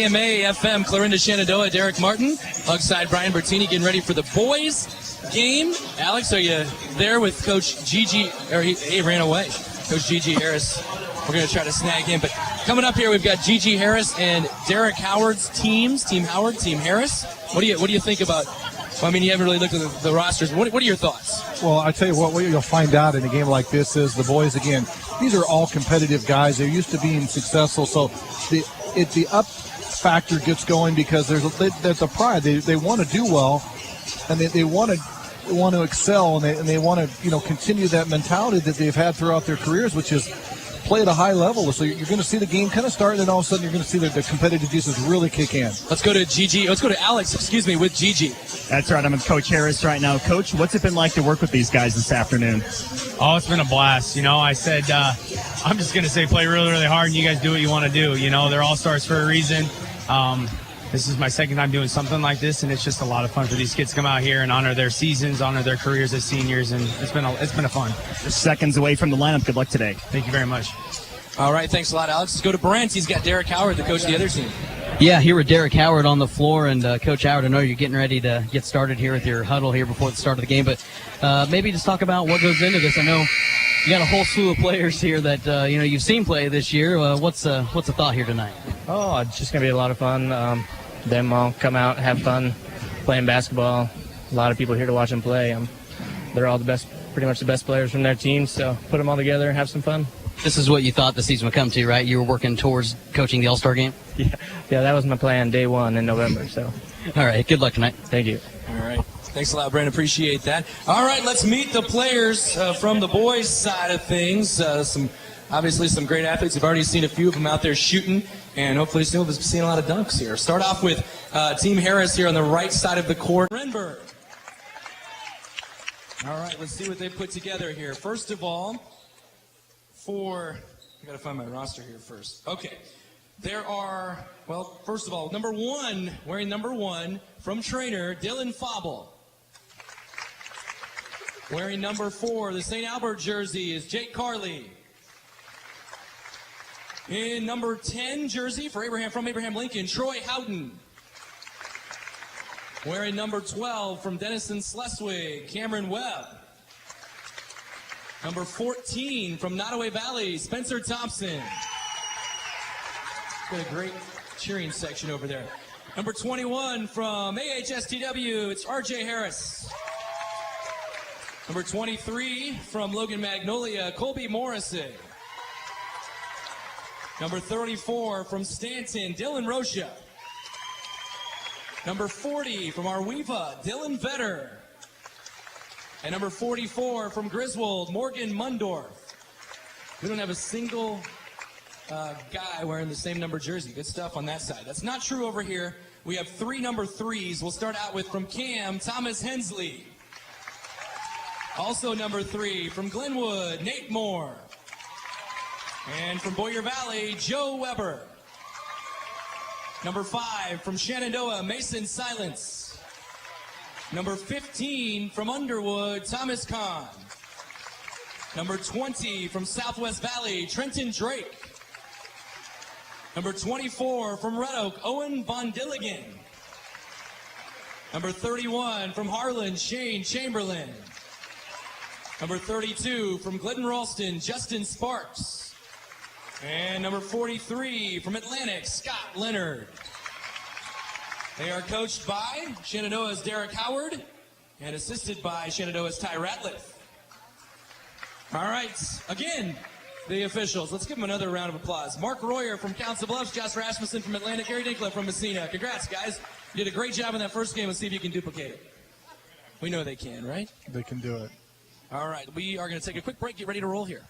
KMA FM, Clarinda Shenandoah, Derek Martin, alongside Brian Bertini, getting ready for the boys game. Alex, are you there with Coach Gigi? Or he ran away. Coach Gigi Harris. We're going to try to snag him. But coming up here, we've got Gigi Harris and Derek Howard's teams. Team Howard, Team Harris. What do you think about? Well, I mean, you haven't really looked at the rosters. What are your thoughts? Well, I tell you what you'll find out in a game like this is the boys, again, these are all competitive guys. They're used to being successful. So the up factor gets going because there's a pride. They want to do well, and they want to excel, and they want to continue that mentality that they've had throughout their careers, which is play at a high level. So you're going to see the game kind of start, and then all of a sudden you're going to see the competitive juices really kick in. Let's go to Alex, with Gigi. That's right. I'm with Coach Harris right now. Coach, what's it been like to work with these guys this afternoon? Oh, it's been a blast. I said I'm just going to say play really, really hard, and you guys do what you want to do. They're all-stars for a reason. This is my second time doing something like this, and it's just a lot of fun for these kids to come out here and honor their seasons, honor their careers as seniors, and it's been a fun. Just seconds away from the lineup. Good luck today. Thank you very much. All right, thanks a lot, Alex. Let's go to Brent. He's got Derek Howard, the coach of the other team. Yeah, here with Derek Howard on the floor, and Coach Howard, I know you're getting ready to get started here with your huddle here before the start of the game, but maybe just talk about what goes into this. I know you got a whole slew of players here that you've seen play this year. What's the thought here tonight? Oh, it's just gonna be a lot of fun. Them all come out, have fun playing basketball. A lot of people here to watch them play. They're all pretty much the best players from their team. So put them all together and have some fun. This is what you thought the season would come to, right? You were working towards coaching the All-Star game? Yeah, that was my plan day one in November. So, all right, good luck tonight. Thank you. All right. Thanks a lot, Brent. Appreciate that. All right, let's meet the players from the boys' side of things. Obviously some great athletes. We've already seen a few of them out there shooting, and hopefully soon we'll be seeing a lot of dunks here. Start off with Team Harris here on the right side of the court. Renberg. All right, let's see what they put together here. First of all, I got to find my roster here first. Okay. There are, first of all, wearing number one from trainer Dylan Fauble. Wearing number 4, the St. Albert jersey, is Jake Carley. In number 10 jersey from Abraham Lincoln, Troy Houghton. Wearing number 12 from Denison Schleswig, Cameron Webb. Number 14 from Nottoway Valley, Spencer Thompson. Got a great cheering section over there. Number 21 from AHSTW, it's RJ Harris. Number 23 from Logan Magnolia, Colby Morrison. Number 34 from Stanton, Dylan Rocha. Number 40 from Arweva, Dylan Vetter. And number 44 from Griswold, Morgan Mundorf. We don't have a single guy wearing the same number jersey. Good stuff on that side. That's not true over here. We have 3 number 3s. We'll start out with from Cam, Thomas Hensley. Also number 3 from Glenwood, Nate Moore. And from Boyer Valley, Joe Weber. Number 5 from Shenandoah, Mason Silence. Number 15 from Underwood, Thomas Kahn. Number 20 from Southwest Valley, Trenton Drake. Number 24 from Red Oak, Owen Von Dilligan. Number 31 from Harlan, Shane Chamberlain. Number 32 from Glidden Ralston, Justin Sparks. And number 43 from Atlantic, Scott Leonard. They are coached by Shenandoah's Derek Howard and assisted by Shenandoah's Ty Ratliff. All right, again, the officials. Let's give them another round of applause. Mark Royer from Council Bluffs, Josh Rasmussen from Atlanta, Gary Dinkler from Messina. Congrats, guys. You did a great job in that first game. Let's see if you can duplicate it. We know they can, right? They can do it. All right, we are going to take a quick break. Get ready to roll here.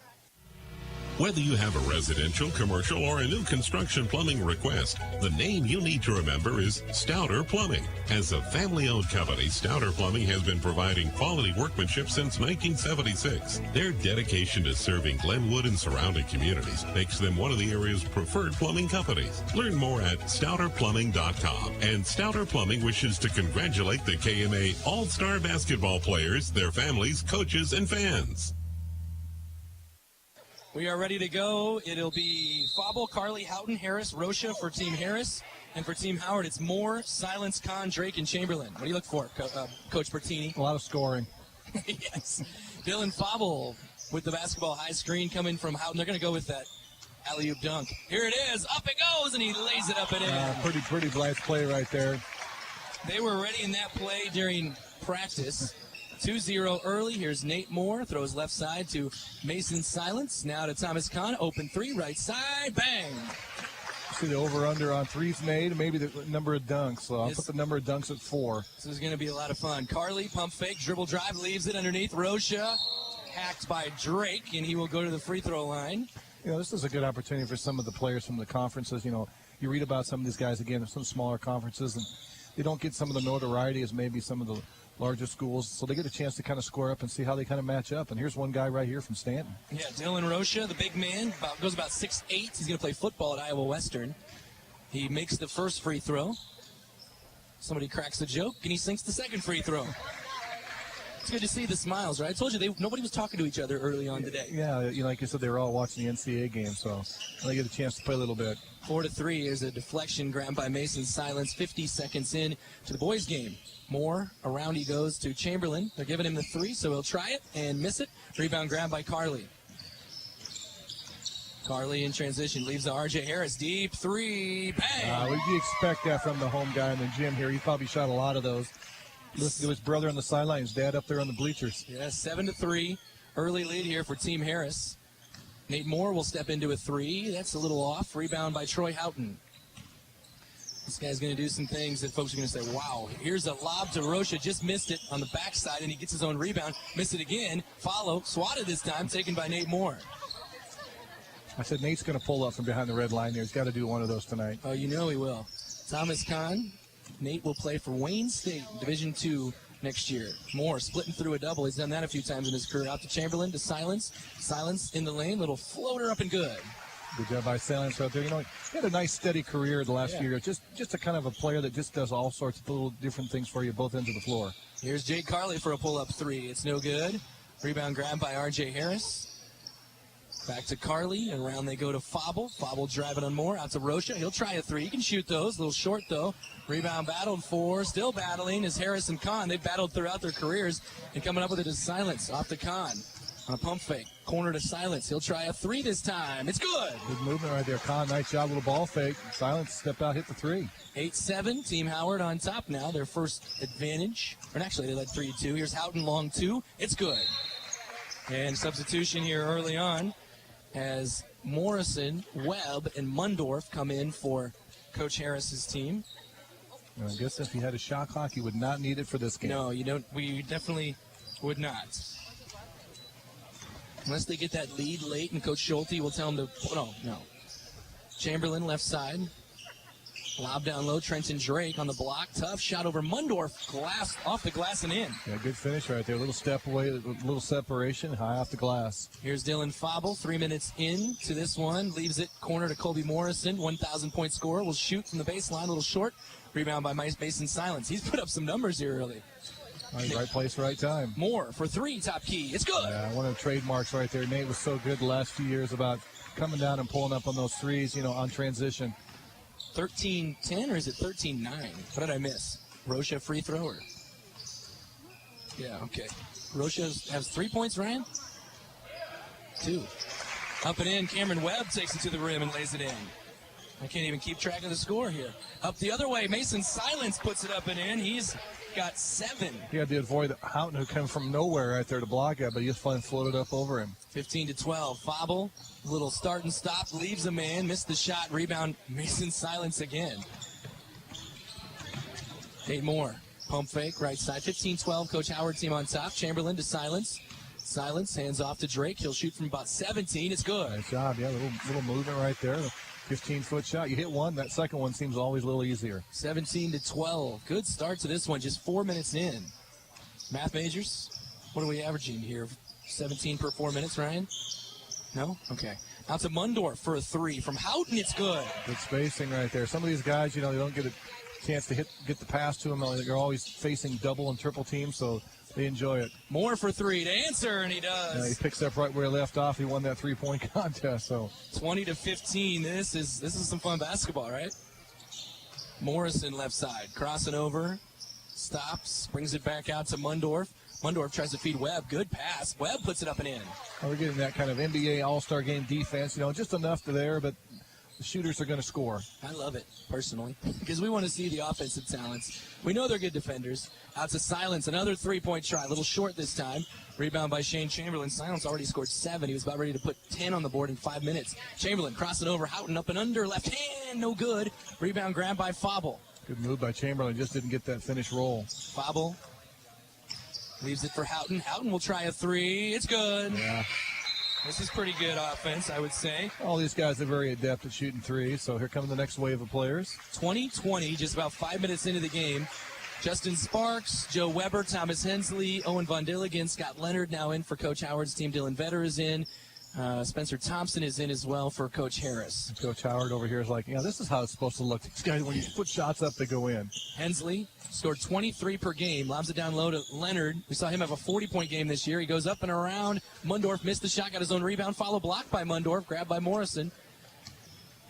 Whether you have a residential, commercial, or a new construction plumbing request, the name you need to remember is Stouter Plumbing. As a family-owned company, Stouter Plumbing has been providing quality workmanship since 1976. Their dedication to serving Glenwood and surrounding communities makes them one of the area's preferred plumbing companies. Learn more at stouterplumbing.com. And Stouter Plumbing wishes to congratulate the KMA All-Star basketball players, their families, coaches, and fans. We are ready to go. It'll be Fauble, Carley, Houghton, Harris, Rocha for Team Harris, And for Team Howard, it's Moore, Silence, Kahn, Drake, and Chamberlain. What do you look for, Coach Bertini? A lot of scoring. Yes. Dylan Fobble with the basketball high screen coming from Houghton. They're going to go with that alley-oop dunk. Here it is. Up it goes, and he lays it up and in. Pretty nice play right there. They were ready in that play during practice. 2-0 early. Here's Nate Moore. Throws left side to Mason Silence. Now to Thomas Kahn. Open three. Right side. Bang. See the over-under on threes made, maybe the number of dunks. So I'll put the number of dunks at 4. This is going to be a lot of fun. Carly, pump fake, dribble drive, leaves it underneath. Rocha, hacked by Drake, and he will go to the free throw line. This is a good opportunity for some of the players from the conferences. You read about some of these guys, again, some smaller conferences, and they don't get some of the notoriety as maybe some of the larger schools. So they get a chance to kind of square up and see how they kind of match up. And here's one guy right here from Stanton. Yeah, Dylan Rocha, the big man, goes about 6'8". He's going to play football at Iowa Western. He makes the first free throw. Somebody cracks a joke, and he sinks the second free throw. It's good to see the smiles, right? I told you nobody was talking to each other early on today. Yeah, like you said, they were all watching the NCAA game, so they get a chance to play a little bit. 4-3 is a deflection grabbed by Mason Silence. 50 seconds in to the boys' game. Moore, around he goes to Chamberlain. They're giving him the three, so he'll try it and miss it. Rebound grabbed by Carly. Carly in transition leaves to R.J. Harris. Deep three. Bang! Would you expect that from the home guy in the gym here? He probably shot a lot of those. Listen to his brother on the sideline, his dad up there on the bleachers. Yeah, 7-3. Early lead here for Team Harris. Nate Moore will step into a three. That's a little off. Rebound by Troy Houghton. This guy's going to do some things that folks are going to say, wow. Here's a lob to Rocha. Just missed it on the backside, and he gets his own rebound. Missed it again. Follow. Swatted this time. Taken by Nate Moore. I said Nate's going to pull up from behind the red line there. He's got to do one of those tonight. Oh, you know he will. Thomas Kahn. Nate will play for Wayne State, Division II next year. Moore splitting through a double. He's done that a few times in his career. Out to Chamberlain, to Silence. Silence in the lane. Little floater up and good. Good job by Silence out there. He had a nice steady career the last few years. Just a kind of a player that just does all sorts of little different things for you both ends of the floor. Here's Jake Carly for a pull-up three. It's no good. Rebound grab by R.J. Harris. Back to Carly, and around they go to Fobble. Fobble driving on Moore. Out to Rocha. He'll try a three. He can shoot those. A little short, though. Rebound battled for. Still battling is Harris and Kahn. They've battled throughout their careers, and coming up with it is Silence. Off to Kahn. On a pump fake. Corner to Silence. He'll try a three this time. It's good. Good movement right there. Kahn, nice job. Little ball fake. Silence stepped out, hit the three. 8-7. Team Howard on top now. Their first advantage. Or actually, they led 3-2. Here's Houghton long two. It's good. And substitution here early on as Morrison, Webb, and Mundorf come in for Coach Harris's team. I guess if he had a shot clock, he would not need it for this game. No, you don't. We definitely would not. Unless they get that lead late, and Coach Schulte will tell them to. No. Chamberlain left side. Lob down low. Trenton Drake on the block. Tough shot over Mundorf. Glass off the glass and in. Yeah, good finish right there. A little step away, a little separation, high off the glass. Here's Dylan Fobble. 3 minutes in to this one. Leaves it corner to Colby Morrison. 1,000-point scorer. Will shoot from the baseline. A little short. Rebound by Mason Silence. He's put up some numbers here early. Right place, right time. Moore for three. Top key. It's good. Yeah, one of the trademarks right there. Nate was so good the last few years about coming down and pulling up on those threes, on transition. 13-10, or is it 13-9? What did I miss? Rocha free thrower. Yeah, okay. Rocha has 3 points, Ryan? 2. Up and in. Cameron Webb takes it to the rim and lays it in. I can't even keep track of the score here. Up the other way. Mason Silence puts it up and in. He's got 7. He had to avoid Houghton, who came from nowhere right there to block it, but he just floated up over him. 15-12. Fobble, little start and stop, leaves a man, missed the shot, rebound, Mason Silence again. Nate Moore, pump fake, right side. 15-12, Coach Howard team on top. Chamberlain to Silence. Silence, hands off to Drake. He'll shoot from about 17. It's good. Nice job, yeah, little movement right there. 15-foot shot. You hit one, that second one seems always a little easier. 17-12. Good start to this one, just 4 minutes in. Math majors, what are we averaging here? 17 per 4 minutes, Ryan? No? Okay. Out to Mundorf for a three. From Houghton, it's good. Good spacing right there. Some of these guys, they don't get a chance to get the pass to them. They're always facing double and triple teams, so they enjoy it. Moore for three to answer, and he does. He picks up right where he left off. He won that three-point contest. So 20-15. This is some fun basketball, right? Morrison left side, crossing over, stops, brings it back out to Mundorf. Mundorf tries to feed Webb. Good pass. Webb puts it up and in. We're getting that kind of NBA All-Star Game defense, just enough to there, but the shooters are going to score. I love it, personally, because we want to see the offensive talents. We know they're good defenders. Out to Silence, another three-point try. A little short this time. Rebound by Shane Chamberlain. Silence already scored 7. He was about ready to put 10 on the board in 5 minutes. Chamberlain crossing over, Houghton up and under, left hand, no good. Rebound grab by Fauble. Good move by Chamberlain, just didn't get that finish roll. Fauble leaves it for Houghton. Houghton will try a 3. It's good. Yeah. This is pretty good offense, I would say. All these guys are very adept at shooting threes, so here comes the next wave of players. 20-20, just about 5 minutes into the game. Justin Sparks, Joe Weber, Thomas Hensley, Owen Von Dilligan, Scott Leonard now in for Coach Howard's team. Dylan Vetter is in. Spencer Thompson is in as well for Coach Harris. Coach Howard over here is like, this is how it's supposed to look. These guys, when you put shots up, they go in. Hensley scored 23 per game, lobs it down low to Leonard. We saw him have a 40-point game this year. He goes up and around. Mundorf missed the shot, got his own rebound, follow blocked by Mundorf, grabbed by Morrison.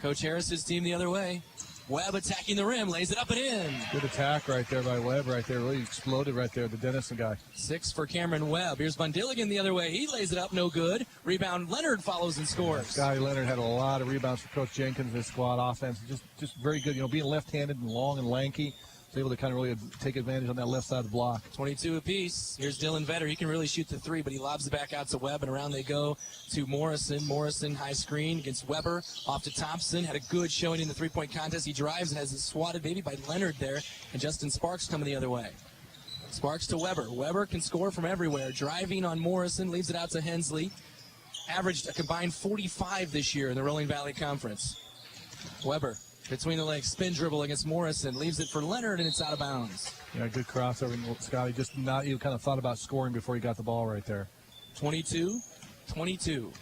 Coach Harris's team the other way. Webb attacking the rim, lays it up and in. Good attack right there by Webb right there. Really exploded right there, the Dennison guy. 6 for Cameron Webb. Here's Von Dilligan the other way. He lays it up, no good. Rebound, Leonard follows and scores. Scotty Leonard had a lot of rebounds for Coach Jenkins, his squad offense. Just very good, being left-handed and long and lanky. Was able to kind of really take advantage on that left side of the block. 22 apiece. Here's Dylan Vetter. He can really shoot the 3, but he lobs it back out to Webb, and around they go to Morrison. Morrison, high screen against Weber. Off to Thompson. Had a good showing in the three-point contest. He drives and has it swatted maybe by Leonard there, and Justin Sparks coming the other way. Sparks to Weber. Weber can score from everywhere. Driving on Morrison, leaves it out to Hensley. Averaged a combined 45 this year in the Rolling Valley Conference. Weber. Between the legs, spin dribble against Morrison, leaves it for Leonard, and it's out of bounds. Yeah, good crossover. Scotty just not even kind of thought about scoring before he got the ball right there. 22-22.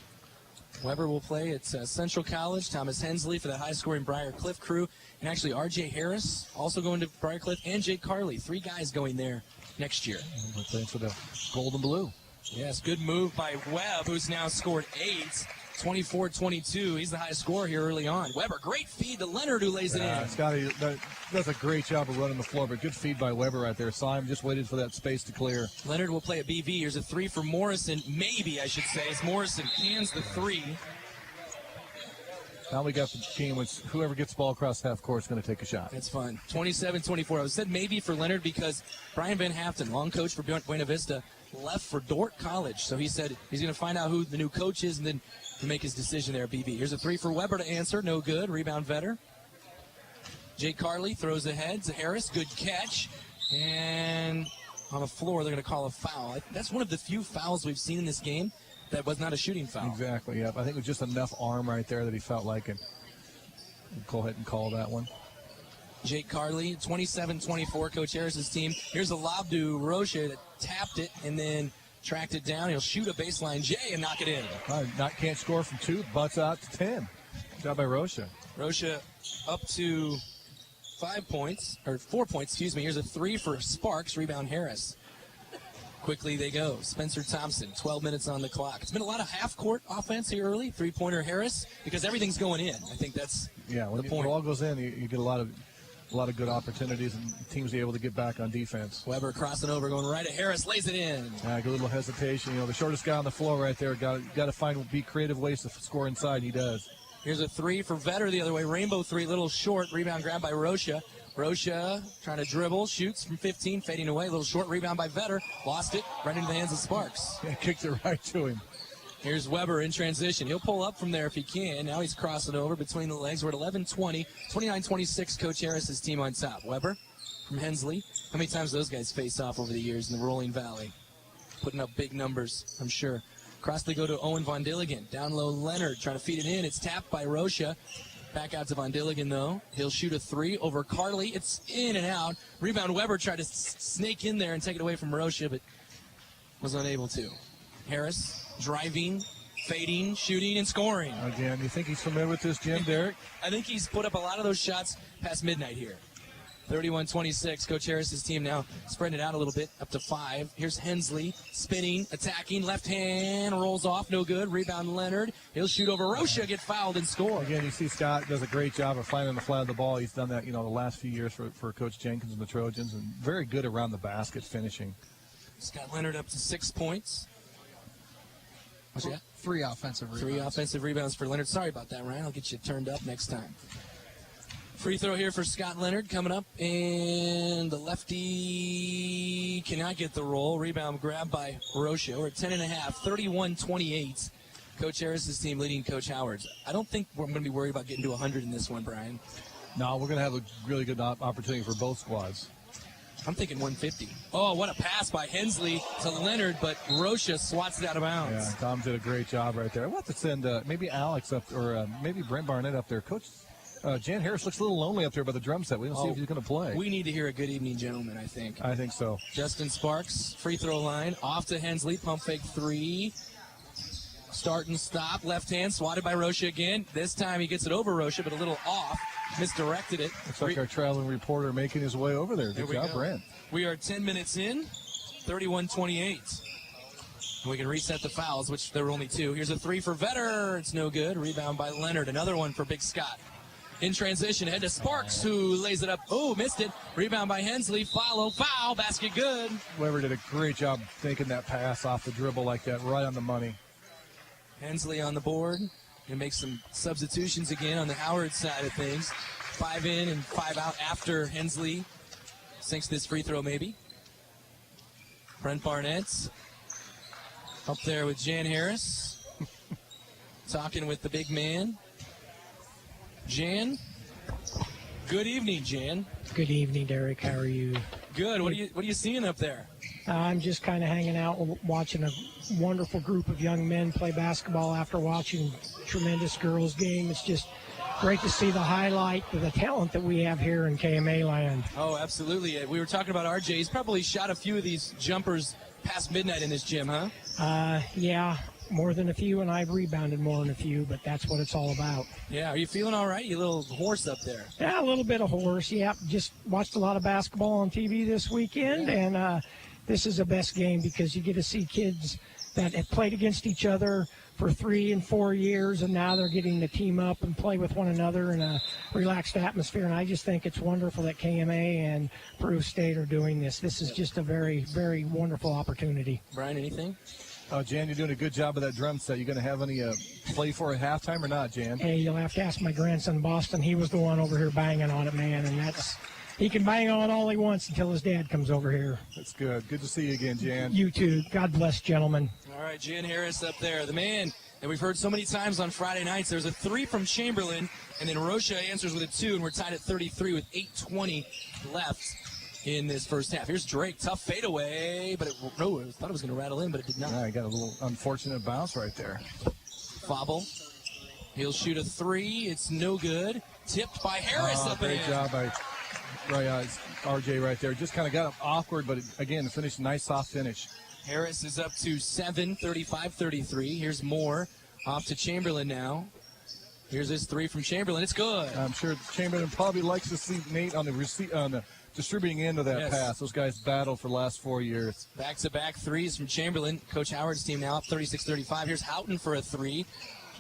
Weber will play at Central College. Thomas Hensley for the high-scoring Briar Cliff crew. And actually, R.J. Harris also going to Briar Cliff, and Jake Carley. 3 guys going there next year. We're playing for the gold and blue. Yes, good move by Webb, who's now scored 8. 24-22. He's the highest scorer here early on. Weber, great feed to Leonard, who lays it in. Scotty does a great job of running the floor, but good feed by Weber right there. Simon just waited for that space to clear. Leonard will play a BV. Here's a 3 for Morrison. Maybe, I should say, as Morrison cans the 3. Now we got the team which whoever gets the ball across half court is going to take a shot. That's fun. 27-24. I said maybe for Leonard because Brian Van Haften, long coach for Buena Vista, left for Dordt College. So he said he's going to find out who the new coach is and then make his decision there, BB. Here's a 3 for Weber to answer. No good. Rebound Vetter. Jake Carley throws ahead to Harris. Good catch. And on the floor, they're going to call a foul. That's one of the few fouls we've seen in this game that was not a shooting foul. Exactly, yeah. I think it was just enough arm right there that he felt like it. Go ahead and call that one. Jake Carley, 27-24, Coach Harris's team. Here's a lob to Rocha that tapped it and then tracked it down. He'll shoot a baseline J and knock it in. Can't score from 2, butts out to 10. Good job by Rocha. Rocha up to 4 points, excuse me. Here's a 3 for Sparks, rebound Harris. Quickly they go. Spencer Thompson, 12 minutes on the clock. It's been a lot of half-court offense here early. 3-pointer Harris, because everything's going in. I think that's when the point. When the ball goes in, you get a lot of good opportunities and teams are able to get back on defense. Weber crossing over, going right at Harris, lays it in. A little hesitation. The shortest guy on the floor right there. Got to be creative ways to score inside. He does. Here's a 3 for Vetter the other way. Rainbow 3, little short. Rebound grab by Rocha. Rocha trying to dribble, shoots from 15, fading away. Little short rebound by Vetter. Lost it, right into the hands of Sparks. Yeah, kicked it right to him. Here's Weber in transition. He'll pull up from there if he can. Now he's crossing over between the legs. We're at 11-20. 29-26, Coach Harris's team on top. Weber from Hensley. How many times those guys face off over the years in the Rolling Valley? Putting up big numbers, I'm sure. Across they go to Owen Von Dilligan. Down low, Leonard trying to feed it in. It's tapped by Rocha. Back out to Von Dilligan, though. He'll shoot a 3 over Carley. It's in and out. Rebound Weber tried to snake in there and take it away from Rocha, but was unable to. Harris driving, fading, shooting, and scoring. Again, you think he's familiar with this, Jim, Derek? I think he's put up a lot of those shots past midnight here. 31-26. Coach Harris's team now spreading it out a little bit, up to 5. Here's Hensley spinning, attacking, left hand rolls off, no good. Rebound Leonard. He'll shoot over Rocha, get fouled and score. Again, you see Scott does a great job of finding the flat of the ball. He's done that, the last few years for Coach Jenkins and the Trojans, and very good around the basket finishing. Scott Leonard up to 6 points. What's that? 3 offensive rebounds. 3 offensive rebounds for Leonard. Sorry about that, Ryan. I'll get you turned up next time. Free throw here for Scott Leonard coming up, and the lefty cannot get the roll. Rebound grab by Rocha. We're at 10.5, 31-28. Coach Harris's team leading Coach Howard's. I don't think we're going to be worried about getting to 100 in this one, Brian. No, we're going to have a really good opportunity for both squads. I'm thinking 150. Oh, what a pass by Hensley to Leonard, but Rocha swats it out of bounds. Yeah, Tom did a great job right there. I want to send maybe Alex up, or maybe Brent Barnett up there. Coach Jan Harris looks a little lonely up there by the drum set. We'll see if he's going to play. We need to hear a good evening, gentlemen, I think. I think so. Justin Sparks, free throw line, off to Hensley, pump fake 3. Start and stop, left hand, swatted by Rocha again. This time he gets it over Rocha, but a little off. Misdirected it. Looks like our traveling reporter making his way over there. Good job, Brent. We are 10 minutes in, 31-28. We can reset the fouls, which there were only 2. Here's a 3 for Vetter. It's no good. Rebound by Leonard. Another one for Big Scott. In transition, head to Sparks, who lays it up. Oh, missed it. Rebound by Hensley. Foul, basket good. Weber did a great job taking that pass off the dribble like that, right on the money. Hensley on the board. Going to make some substitutions again on the Howard side of things. 5 in and 5 out after Hensley sinks this free throw maybe. Brent Barnett's up there with Jan Harris. Talking with the big man. Jan. Good evening, Jan. Good evening, Derek. How are you? Good. What are you seeing up there? I'm just kind of hanging out, watching a wonderful group of young men play basketball after watching a tremendous girls game. It's just great to see the highlight of the talent that we have here in KMAland. Oh, absolutely. We were talking about RJ. He's probably shot a few of these jumpers past midnight in this gym, huh? Yeah, more than a few, and I've rebounded more than a few, but that's what it's all about. Yeah, are you feeling all right? You little hoarse up there. Yeah, a little bit of hoarse. Yeah, just watched a lot of basketball on TV this weekend, and this is the best game because you get to see kids that have played against each other for 3 and 4 years, and now they're getting to team up and play with one another in a relaxed atmosphere. And I just think it's wonderful that KMA and Peru State are doing this. This is just a very, very wonderful opportunity. Brian, anything? Jan, you're doing a good job of that drum set. You going to have any play for at halftime or not, Jan? Hey, you'll have to ask my grandson, Boston. He was the one over here banging on it, man, and he can bang on all he wants until his dad comes over here. That's good. Good to see you again, Jan. You too. God bless, gentlemen. All right, Jan Harris up there, the man that we've heard so many times on Friday nights. There's a 3 from Chamberlain, and then Rocha answers with a 2, and we're tied at 33 with 8:20 left in this first half. Here's Drake, tough fadeaway, but I thought it was going to rattle in, but it did not. Yeah, he got a little unfortunate bounce right there. Fobble. He'll shoot a 3. It's no good. Tipped by Harris up in. Great job by RJ right there. Just kind of got awkward, but again, finished nice soft finish. Harris is up to 7, 35-33. Here's Moore off to Chamberlain now. Here's his 3 from Chamberlain. It's good. I'm sure Chamberlain probably likes to see Nate on the distributing end of that pass. Those guys battled for the last 4 years. Back-to-back 3s from Chamberlain. Coach Howard's team now up 36-35. Here's Houghton for a 3.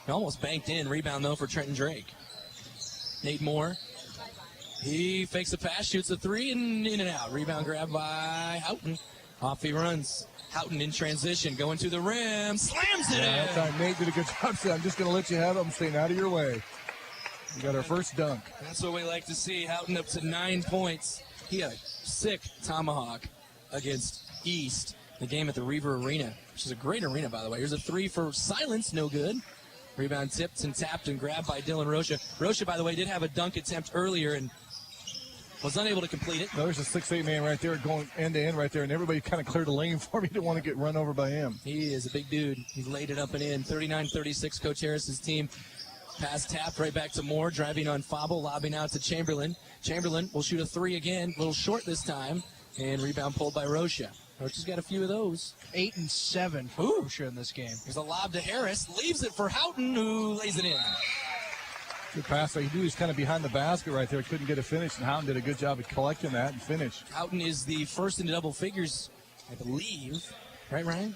He almost banked in. Rebound, though, for Trenton Drake. Nate Moore. He fakes a pass, shoots a 3, and in and out. Rebound grab by Houghton. Off he runs. Houghton in transition, going to the rim, slams it in. That time Nate did a good job. I'm just going to let you have it. I'm staying out of your way. We got our first dunk. That's what we like to see. Houghton up to 9 points. He had a sick tomahawk against East. The game at the Reaver Arena, which is a great arena, by the way. Here's a 3 for Silence, no good. Rebound tipped and tapped and grabbed by Dylan Rocha. Rocha, by the way, did have a dunk attempt earlier and was unable to complete it. No, there's a 6'8" man right there going end-to-end right there, and everybody kind of cleared a lane for me. Didn't want to get run over by him. He is a big dude. He laid it up and in. 39-36, Coach Harris's team. Pass tapped right back to Moore, driving on Fobble, lobbing out to Chamberlain. Chamberlain will shoot a 3 again, a little short this time, and rebound pulled by Rocha. Rocha's got a few of those. 8 and 7 for Rocha in this game. There's a lob to Harris, leaves it for Houghton, who lays it in. Good pass. He knew he was kind of behind the basket right there. Couldn't get a finish, and Houghton did a good job of collecting that and finish. Houghton is the first into double figures, I believe. Right, Ryan?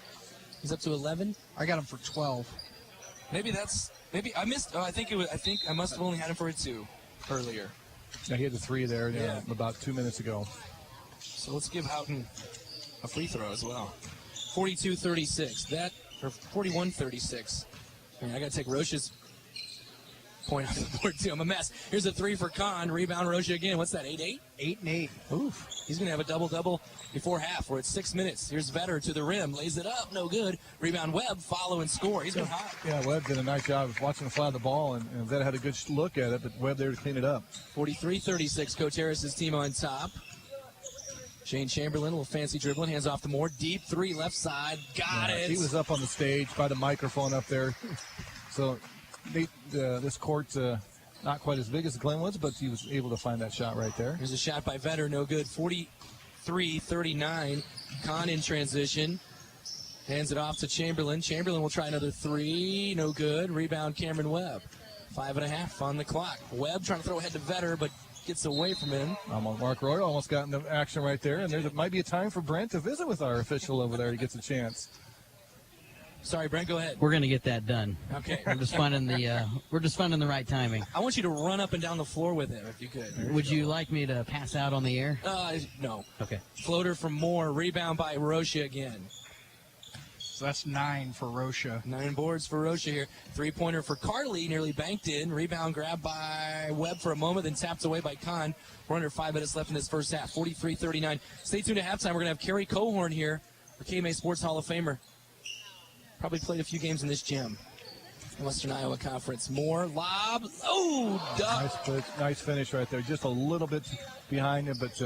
He's up to 11. I got him for 12. Maybe I missed. I think I must have only had him for a 2 earlier. Yeah, he had the 3 there about 2 minutes ago. So let's give Houghton a free throw as well. 42-36. Or 41-36. I got to take Roche's point off the board, too. I'm a mess. Here's a 3 for Kahn. Rebound Roche again. What's that, 8-8? 8 and 8. Oof. He's going to have a double-double before half. We're at 6 minutes. Here's Vetter to the rim. Lays it up. No good. Rebound Webb. Follow and score. He's been hot. Yeah, Webb did a nice job of watching him fly the ball, and Vetter had a good look at it, but Webb there to clean it up. 43-36. Coach Harris's team on top. Shane Chamberlain, a little fancy dribbling. Hands off to Moore. Deep 3 left side. Got it. He was up on the stage by the microphone up there. So this court's not quite as big as Glenwood's, but he was able to find that shot right there. Here's a shot by Vetter, no good. 43-39. Kahn in transition. Hands it off to Chamberlain. Chamberlain will try another 3. No good. Rebound Cameron Webb. 5.5 on the clock. Webb trying to throw ahead to Vetter, but gets away from him. Mark Roy almost got into action right there, and there might be a time for Brent to visit with our official over there. He gets a chance. Sorry, Brent, go ahead. We're going to get that done. Okay. We're just finding the right timing. I want you to run up and down the floor with him if you could. Would you like me to pass out on the air? No. Okay. Floater from Moore. Rebound by Roche again. So that's 9 for Roche. 9 boards for Roche here. 3-pointer for Carly, nearly banked in. Rebound grab by Webb for a moment, then tapped away by Kahn. We're under 5 minutes left in this first half. 43-39. Stay tuned to halftime. We're going to have Kerry Cohorn here, our KMA Sports Hall of Famer. Probably played a few games in this gym. Western Iowa Conference. Moore, lob. Oh, duck. Nice finish right there. Just a little bit behind him, but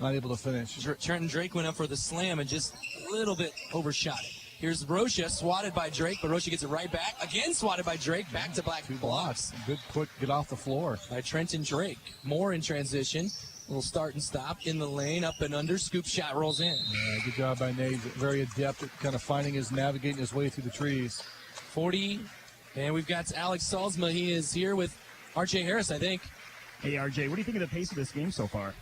not able to finish. Trenton Drake went up for the slam and just a little bit overshot it. Here's Roche, swatted by Drake, but Roche gets it right back. Again swatted by Drake, back-to-back blocks. Good quick get off the floor. By Trenton Drake. Moore in transition. Little start and stop in the lane, up and under. Scoop shot rolls in. Yeah, good job by Nate. Very adept at kind of navigating his way through the trees. 40, and we've got Alex Salzma. He is here with R.J. Harris, I think. Hey, RJ, what do you think of the pace of this game so far?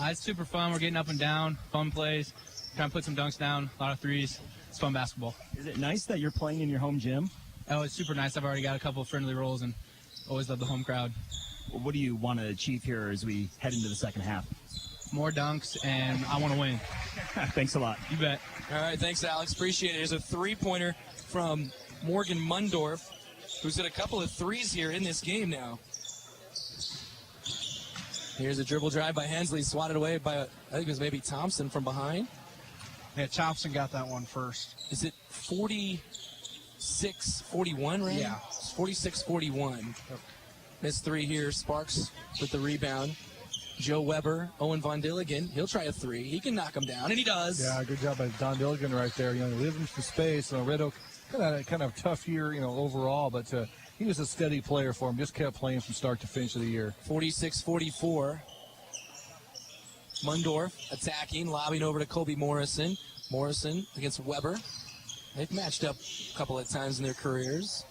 It's super fun. We're getting up and down, fun plays, trying to put some dunks down, a lot of threes. It's fun basketball. Is it nice that you're playing in your home gym? Oh, it's super nice. I've already got a couple of friendly rolls and always love the home crowd. What do you want to achieve here as we head into the second half? More dunks, and I want to win. Thanks a lot. You bet. All right, thanks, Alex. Appreciate it. Here's a 3-pointer from Morgan Mundorf, who's hit a couple of threes here in this game now. Here's a dribble drive by Hensley, swatted away by, I think it was maybe Thompson from behind. Yeah, Thompson got that one first. Is it 46-41, right? Yeah. It's 46-41. Missed 3 here. Sparks with the rebound. Joe Weber, Owen Von Dilligan. He'll try a 3. He can knock him down, and he does. Yeah, good job by Don Dilligan right there. Living for space. Red Oak kind of tough year, overall, but he was a steady player for him. Just kept playing from start to finish of the year. 46-44. Mundorf attacking, lobbing over to Kobe Morrison. Morrison against Weber. They've matched up a couple of times in their careers.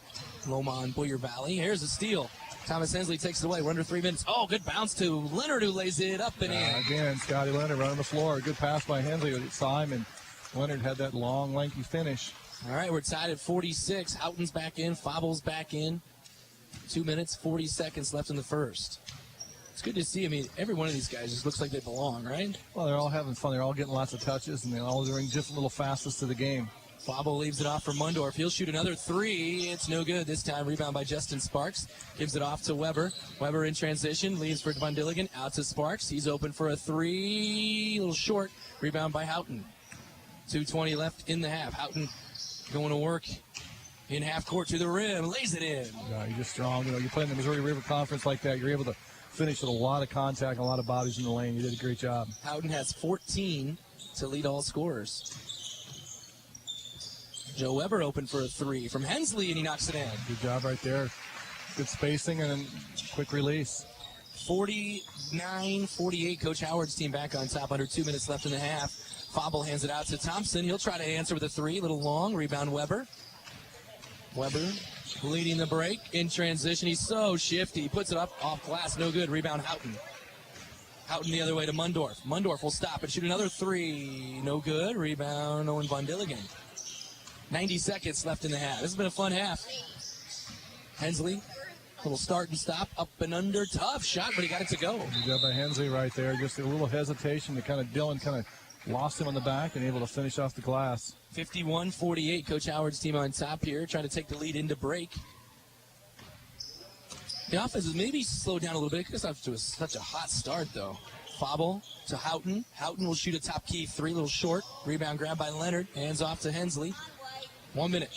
Loma and Boyer Valley. Here's a steal. Thomas Hensley takes it away. We're under 3 minutes. Oh, good bounce to Leonard, who lays it up and in. Again, Scotty Leonard running the floor. Good pass by Hensley. Saw him, and Leonard had that long, lanky finish. All right, we're tied at 46. Houghton's back in. Fobbles back in. 2 minutes, 40 seconds left in the first. It's good to see. I mean, every one of these guys just looks like they belong, right? Well, they're all having fun. They're all getting lots of touches, and they're all doing different little facets to the game. Fobble leaves it off for Mundorf. He'll shoot another 3. It's no good this time. Rebound by Justin Sparks. Gives it off to Weber. Weber in transition. Leaves for Von Dilligan. Out to Sparks. He's open for a 3. A little short. Rebound by Houghton. 2:20 left in the half. Houghton going to work in half court to the rim. Lays it in. Yeah, you're just strong. You play in the Missouri River Conference like that, you're able to finish with a lot of contact, a lot of bodies in the lane. You did a great job. Houghton has 14 to lead all scorers. Joe Weber open for a 3 from Hensley, and he knocks it in. Good job right there. Good spacing and quick release. 49-48. Coach Howard's team back on top. Under 2 minutes left in the half. Fobble hands it out to Thompson. He'll try to answer with a 3. A little long. Rebound Weber. Weber leading the break in transition. He's so shifty. He puts it up off glass. No good. Rebound Houghton. Houghton the other way to Mundorf. Mundorf will stop and shoot another three. No good. Rebound Owen Von Dilligan. 90 seconds left in the half. This has been a fun half. Hensley, little start and stop, up and under. Tough shot, but he got it to go. You got by Hensley right there. Just a little hesitation to Dylan lost him on the back and able to finish off the glass. 51-48. Coach Howard's team on top here, trying to take the lead into break. The offense has maybe slowed down a little bit because after such a hot start, though. Fobble to Houghton. Houghton will shoot a top key three, little short. Rebound grab by Leonard. Hands off to Hensley. 1 minute.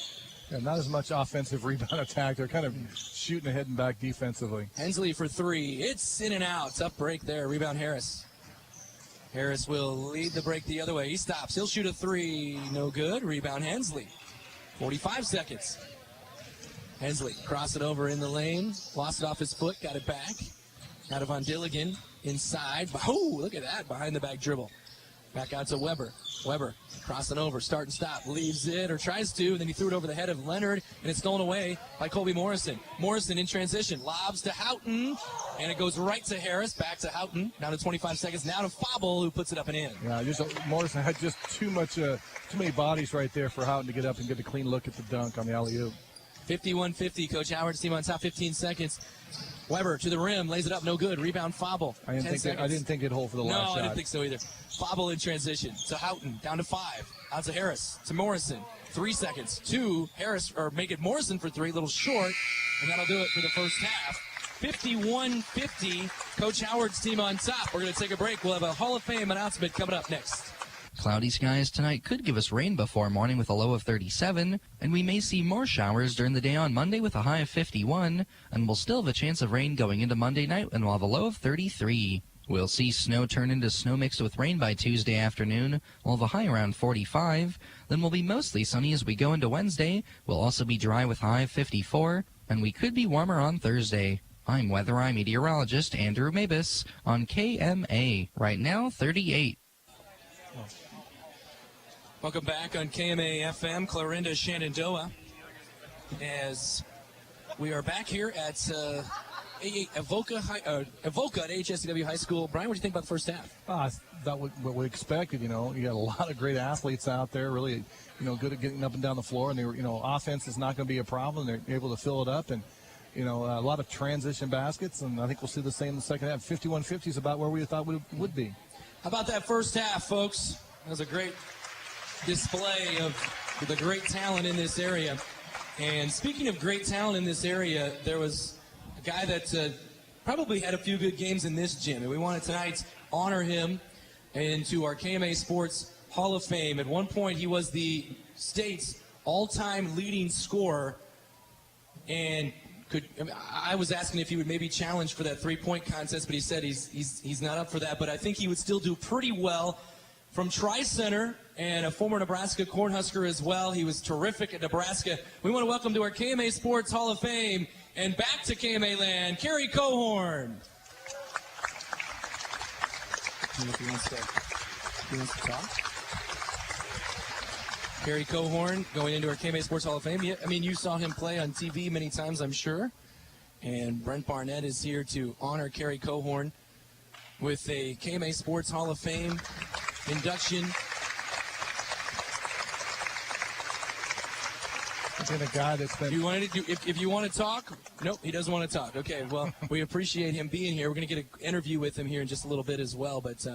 Yeah, not as much offensive rebound attack. They're kind of shooting ahead and back defensively. Hensley for three. It's in and out. Tough break there. Rebound Harris. Harris will lead the break the other way. He stops. He'll shoot a three. No good. Rebound Hensley. 45 seconds. Hensley cross it over in the lane. Lost it off his foot. Got it back. Out of Von Dilligan. Inside. Oh, look at that. Behind the back dribble. Back out to Weber. Weber crossing over. Start and stop. Leaves it or tries to. Then he threw it over the head of Leonard. And it's stolen away by Colby Morrison. Morrison in transition. Lobs to Houghton. And it goes right to Harris. Back to Houghton. Down to 25 seconds. Now to Fobble, who puts it up and in. Yeah, Morrison had just too many bodies right there for Houghton to get up and get a clean look at the dunk on the alley-oop. 51-50. Coach Howard's team on top. 15 seconds. Weber to the rim, lays it up, no good. Rebound Fobble. I didn't think it'd hold for the last shot. No, I didn't think so either. Fobble in transition to Houghton, down to 5. Out to Harris, to Morrison. 3 seconds. 2. Harris, or make it Morrison for 3, little short, and that'll do it for the first half. 51-50. Coach Howard's team on top. We're going to take a break. We'll have a Hall of Fame announcement coming up next. Cloudy skies tonight could give us rain before morning with a low of 37, and we may see more showers during the day on Monday with a high of 51, and we'll still have a chance of rain going into Monday night and we'll have a low of 33. We'll see snow turn into snow mixed with rain by Tuesday afternoon. We'll have a high around 45. Then we'll be mostly sunny as we go into Wednesday. We'll also be dry with a high of 54, and we could be warmer on Thursday. I'm Weather Eye meteorologist Andrew Mabus on KMA. Right now, 38. Welcome back on KMA-FM, Clarinda, Shenandoah, as we are back here at Avoca at HSCW High School. Brian, what do you think about the first half? That what we expected. You got a lot of great athletes out there, really, good at getting up and down the floor, and they were, offense is not going to be a problem. They're able to fill it up, and a lot of transition baskets, and I think we'll see the same in the second half. 51-50 is about where we thought we would be. How about that first half, folks? That was a great display of the great talent in this area. And speaking of great talent in this area, there was a guy that probably had a few good games in this gym, and we want to tonight honor him into our KMA Sports Hall of Fame. At one point, he was the state's all-time leading scorer, and I was asking if he would maybe challenge for that three-point contest, but he said he's not up for that, but I think he would still do pretty well. From Tri-Center and a former Nebraska Cornhusker as well. He was terrific at Nebraska. We want to welcome to our KMA Sports Hall of Fame and back to KMAland, Kerry Cohorn. He wants to talk. Kerry Cohorn going into our KMA Sports Hall of Fame. Yeah, I mean, you saw him play on TV many times, I'm sure. And Brent Barnett is here to honor Kerry Cohorn with a KMA Sports Hall of Fame induction. Been a guy that's been. If you want to talk, nope, he doesn't want to talk. Okay, well, we appreciate him being here. We're going to get an interview with him here in just a little bit as well. But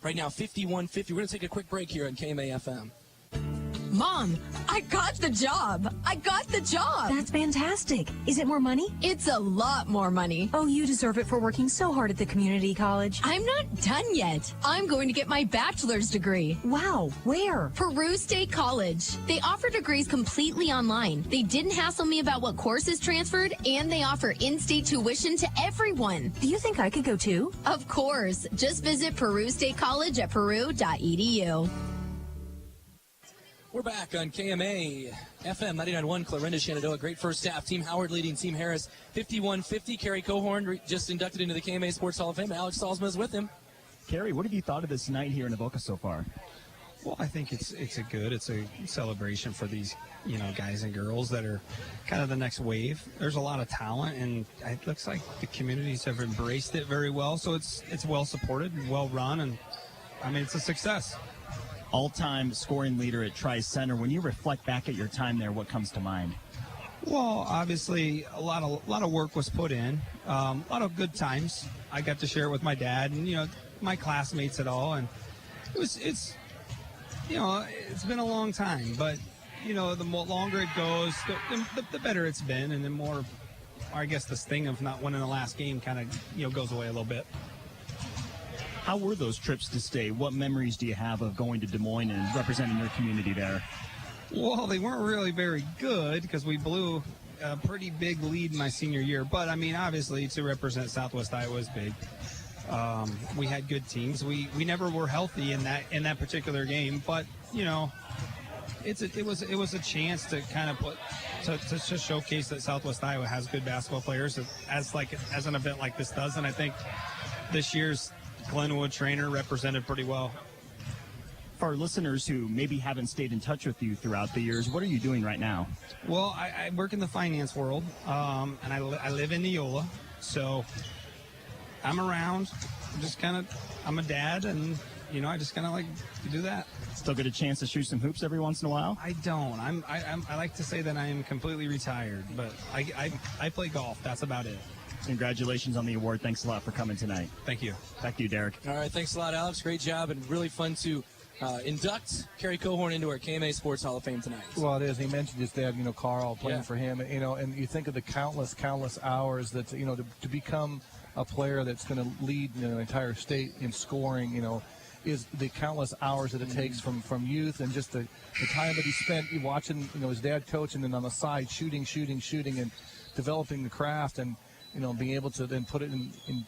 right now, 51-50. We're going to take a quick break here on KMA-FM. Mom, I got the job. I got the job. That's fantastic. Is it more money? It's a lot more money. Oh, you deserve it for working so hard at the community college. I'm not done yet. I'm going to get my bachelor's degree. Wow, where? Peru State College. They offer degrees completely online. They didn't hassle me about what courses transferred, and they offer in-state tuition to everyone. Do you think I could go too? Of course. Just visit Peru State College at peru.edu. We're back on KMA FM 99.1 Clarinda, Shenandoah. Great first half. Team Howard leading Team Harris 51-50. Kerry Cohorn just inducted into the KMA Sports Hall of Fame. Alex Salzman is with him. Kerry, what have you thought of this night here in Avoca so far? Well, I think it's a celebration for these, guys and girls that are kind of the next wave. There's a lot of talent, and it looks like the communities have embraced it very well. So it's well supported and well run, and I mean, it's a success. All-time scoring leader at Tri-Center. When you reflect back at your time there, what comes to mind? Well, obviously, a lot of work was put in, a lot of good times. I got to share it with my dad and my classmates and all, and it's been a long time. But the longer it goes, the better it's been, and the more, I guess, this thing of not winning the last game kind of goes away a little bit. How were those trips to state? What memories do you have of going to Des Moines and representing your community there? Well, they weren't really very good because we blew a pretty big lead my senior year. But, I mean, obviously, to represent Southwest Iowa is big. We had good teams. We never were healthy in that particular game. But, it was a chance to kind of to showcase that Southwest Iowa has good basketball players as an event like this does. And I think this year's Glenwood trainer represented pretty well. For our listeners who maybe haven't stayed in touch with you throughout the years, what are you doing right now? Well, I work in the finance world, and I live in Neola, so I'm around. I'm a dad, and I just kind of like to do that. Still get a chance to shoot some hoops every once in a while? I don't. I like to say that I am completely retired, but I play golf. That's about it. Congratulations on the award. Thanks a lot for coming tonight. Thank you. Back to you, Derek. All right, thanks a lot, Alex. Great job, and really fun to induct Kerry Cohorn into our KMA Sports Hall of Fame tonight. Well, it is. He mentioned his dad, Carl, playing for him, and you think of the countless hours that, to become a player that's going to lead an entire state in scoring, is the countless hours that it takes from youth, and just the time that he spent watching, his dad coach, and then on the side shooting, and developing the craft, and being able to then put it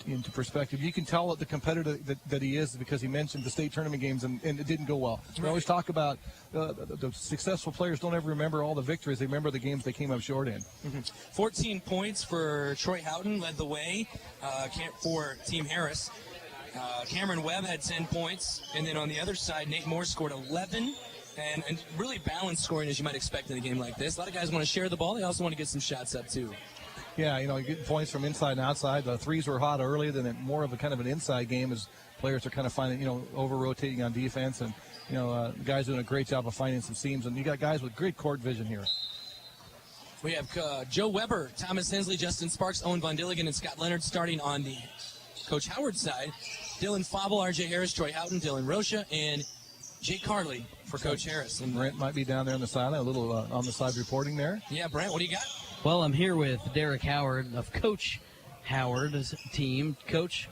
into perspective. You can tell the competitor that he is because he mentioned the state tournament games, and it didn't go well. We always talk about the successful players don't ever remember all the victories. They remember the games they came up short in. 14 points for Troy Houghton led the way for Team Harris. Cameron Webb had 10 points, and then on the other side, Nate Moore scored 11. And really balanced scoring as you might expect in a game like this. A lot of guys want to share the ball. They also want to get some shots up, too. Yeah, you get points from inside and outside. The threes were hot early, then more of a kind of an inside game as players are kind of finding, over-rotating on defense. And, the guys doing a great job of finding some seams. And you got guys with great court vision here. We have Joe Weber, Thomas Hensley, Justin Sparks, Owen Von Dilligan, and Scott Leonard starting on the Coach Howard side. Dylan Fauble, R.J. Harris, Troy Houghton, Dylan Rocha, and Jake Carley for Coach Harris. And Brent might be down there on the sideline, a little on the side reporting there. Yeah, Brent, what do you got? Well, I'm here with Derek Howard of Coach Howard's team. Coach,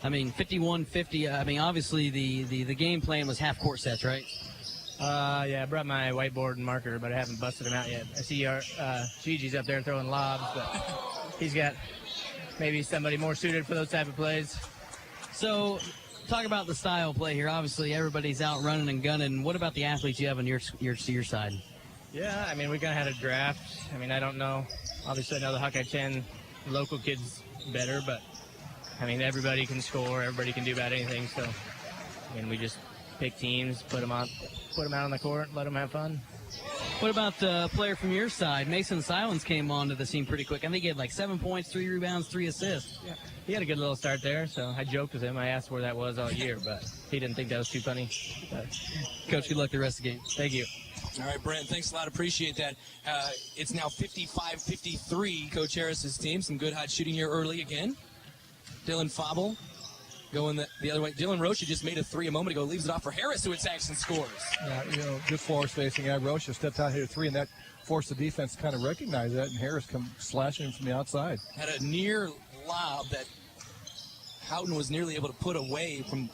51-50. Obviously the game plan was half-court sets, right? Yeah, I brought my whiteboard and marker, but I haven't busted them out yet. I see Gigi's up there throwing lobs, but he's got maybe somebody more suited for those type of plays. So, talk about the style of play here. Obviously, everybody's out running and gunning. What about the athletes you have on your side? Yeah, we kind of had a draft. I don't know. Obviously, I know the Hawkeye 10 local kids better, but, everybody can score. Everybody can do about anything. So, we just pick teams, put them out on the court, let them have fun. What about the player from your side? Mason Silence came onto the scene pretty quick. I think he had 7 points, 3 rebounds, 3 assists. Yeah. He had a good little start there, so I joked with him. I asked where that was all year, but he didn't think that was too funny. But, Coach, good luck the rest of the game. Thank you. All right, Brent, thanks a lot. Appreciate that. It's now 55-53, Coach Harris's team. Some good hot shooting here early again. Dylan Fauble going the other way. Dylan Rocha just made a 3 a moment ago. Leaves it off for Harris, who attacks and scores. Yeah, good floor spacing. Yeah, Rocha stepped out, hit a 3, and that forced the defense to kind of recognize that, and Harris come slashing him from the outside. Had a near lob that Houghton was nearly able to put away from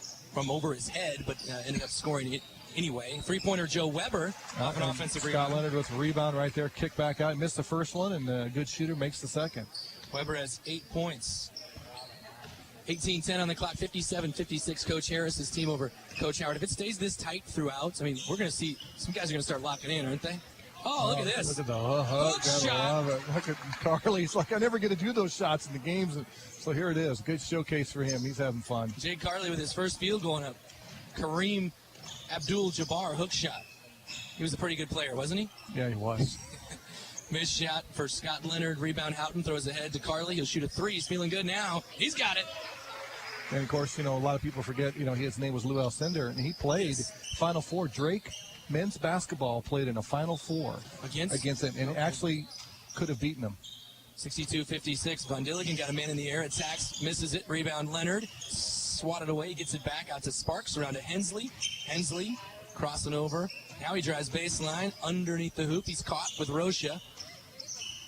over his head, but ended up scoring it anyway. 3-pointer Joe Weber off an offensive rebound. Scott Leonard with a rebound right there, kick back out, missed the first one, and a good shooter makes the second. Weber has 8 points. 18-10 on the clock, 57-56, Coach Harris's team over Coach Howard. If it stays this tight throughout, we're going to see some guys are going to start locking in, aren't they? Oh, look at this. Look at the hook shot. Look at Carley's I never get to do those shots in the games. So here it is. Good showcase for him. He's having fun. Jake Carley with his first field going up. Kareem Abdul-Jabbar hook shot. He was a pretty good player, wasn't he? Yeah, he was. Missed shot for Scott Leonard. Rebound Houghton throws ahead to Carly. He'll shoot a three. He's feeling good now. He's got it. And, of course, a lot of people forget, his name was Lou Alcindor, and he played Final Four. Drake men's basketball played in a Final Four against him, and actually could have beaten him. 62-56. Von Dilligan got a man in the air. Attacks, misses it. Rebound Leonard. Swatted away. Gets it back out to Sparks. Around to Hensley. Hensley crossing over. Now he drives baseline underneath the hoop. He's caught with Rocha.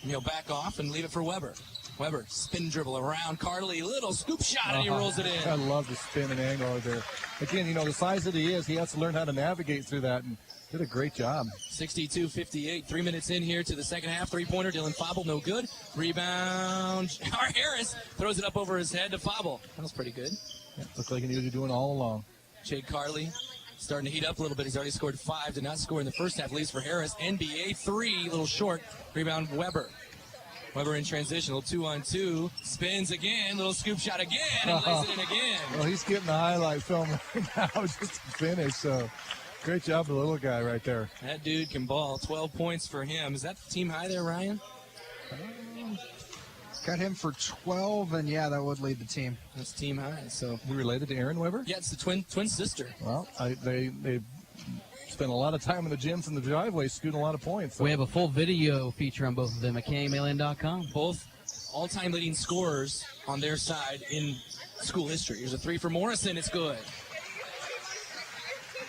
And he'll back off and leave it for Weber. Weber, spin dribble around Carly. Little scoop shot, and he rolls it in. I love the spin and angle there. Again, the size that he is, he has to learn how to navigate through that, and did a great job. 62-58. 3 minutes in here to the second half. Three-pointer. Dylan Fauble, no good. Rebound. Harris throws it up over his head to Fauble. That was pretty good. Yeah, looked like he knew what he was doing all along. Jade Carly starting to heat up a little bit. He's already scored 5. Did not score in the first half. Leaves for Harris. NBA 3. A little short. Rebound Weber. Weber in transition. Little 2-on-2. Spins again. Little scoop shot again. And lays it in again. Well, he's getting the highlight film right now just to finish. So great job, the little guy right there. That dude can ball. 12 points for him. Is that team high there, Ryan? Got him for 12, and yeah, that would lead the team. That's team high. So you related to Aaron Weber? Yeah, it's the twin sister. Well, they spent a lot of time in the gyms and the driveway, scooting a lot of points. So. We have a full video feature on both of them at KMAland.com. Both all-time leading scorers on their side in school history. Here's a three for Morrison. It's good.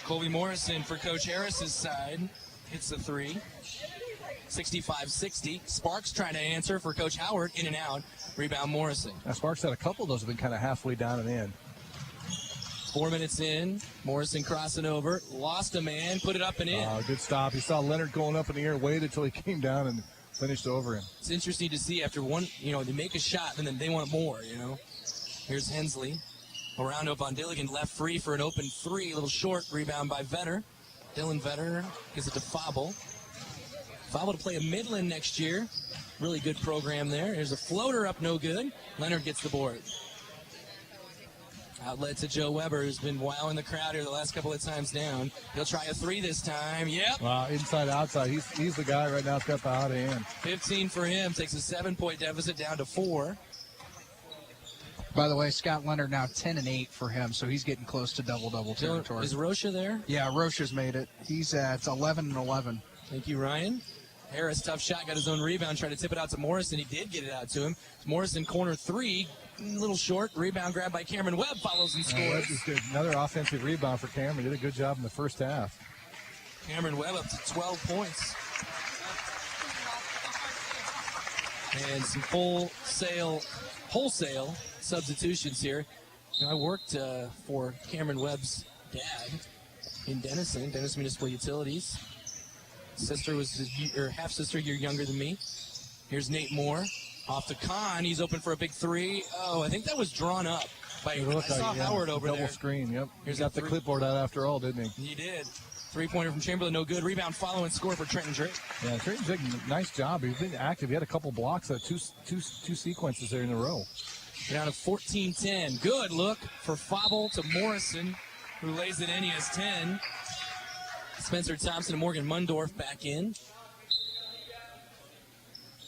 Colby Morrison for Coach Harris's side hits the three. 65-60. Sparks trying to answer for Coach Howard. In and out. Rebound Morrison. Now, Sparks had a couple of those have been kind of halfway down and in. 4 minutes in. Morrison crossing over. Lost a man. Put it up and in. Good stop. He saw Leonard going up in the air, waited until he came down and finished over him. It's interesting to see after one, they make a shot and then they want more, Here's Hensley. Around to Von Dilligan. Left free for an open three. A little short. Rebound by Vetter. Dylan Vetter gives it to Fauble. Fauble to play at Midland next year. Really good program there. Here's a floater up, no good. Leonard gets the board. Outlet to Joe Weber, who's been wowing the crowd here the last couple of times down. He'll try a three this time. Yep. Wow, inside, outside. He's the guy right now that's got the hot hand. 15 for him. Takes a 7-point deficit down to 4. By the way, Scott Leonard now 10 and 8 for him, so he's getting close to double-double territory. Is Rocha there? Yeah, Rocha's made it. He's at 11 and 11. Thank you, Ryan. Harris, tough shot, got his own rebound, tried to tip it out to Morrison. He did get it out to him. Morrison, corner three, a little short. Rebound grab by Cameron Webb, follows and scores. Another offensive rebound for Cameron. Did a good job in the first half. Cameron Webb up to 12 points. And some wholesale substitutions here. I worked for Cameron Webb's dad in Denison Municipal Utilities. Half-sister, year younger than me. Here's Nate Moore. Off to Kahn. He's open for a big three. Oh, I think that was drawn up by Howard over there. Double screen, yep. Here's got the clipboard out after all, didn't he? He did. Three-pointer from Chamberlain, no good. Rebound, follow, and score for Trenton Drake. Yeah, Trenton Drake, nice job. He's been active. He had a couple blocks, two sequences there in a row. Down to 14-10. Good look for Fauble to Morrison, who lays it in. He has 10. Spencer Thompson and Morgan Mundorf back in.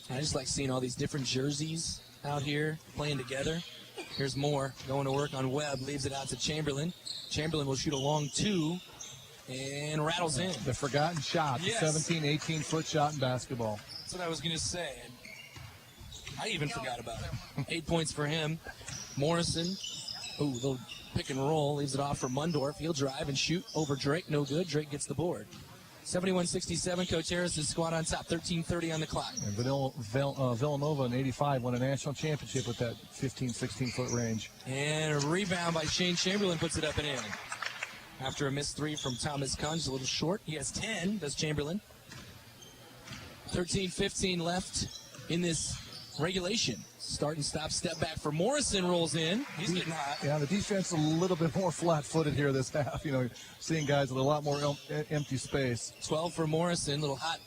I just like seeing all these different jerseys out here playing together. Here's Moore going to work on Webb. Leaves it out to Chamberlain. Chamberlain will shoot a long two and rattles in. The forgotten shot. Yes. The 17, 18-foot shot in basketball. That's what I was going to say. I even forgot about it. 8 points for him. Morrison. Ooh, little pick and roll. Leaves it off for Mundorf. He'll drive and shoot over Drake. No good. Drake gets the board. 71-67. Coach Harris's squad on top. 13:30 on the clock. And Villanova in 85 won a national championship with that 15, 16-foot range. And a rebound by Shane Chamberlain puts it up and in. After a missed three from Thomas Kahn, just a little short. He has 10, does Chamberlain. 13-15 left in this regulation. Start and stop, step back for Morrison, rolls in. He's getting hot. Yeah, the defense a little bit more flat-footed here this half. Seeing guys with a lot more empty space. 12 for Morrison. Little hot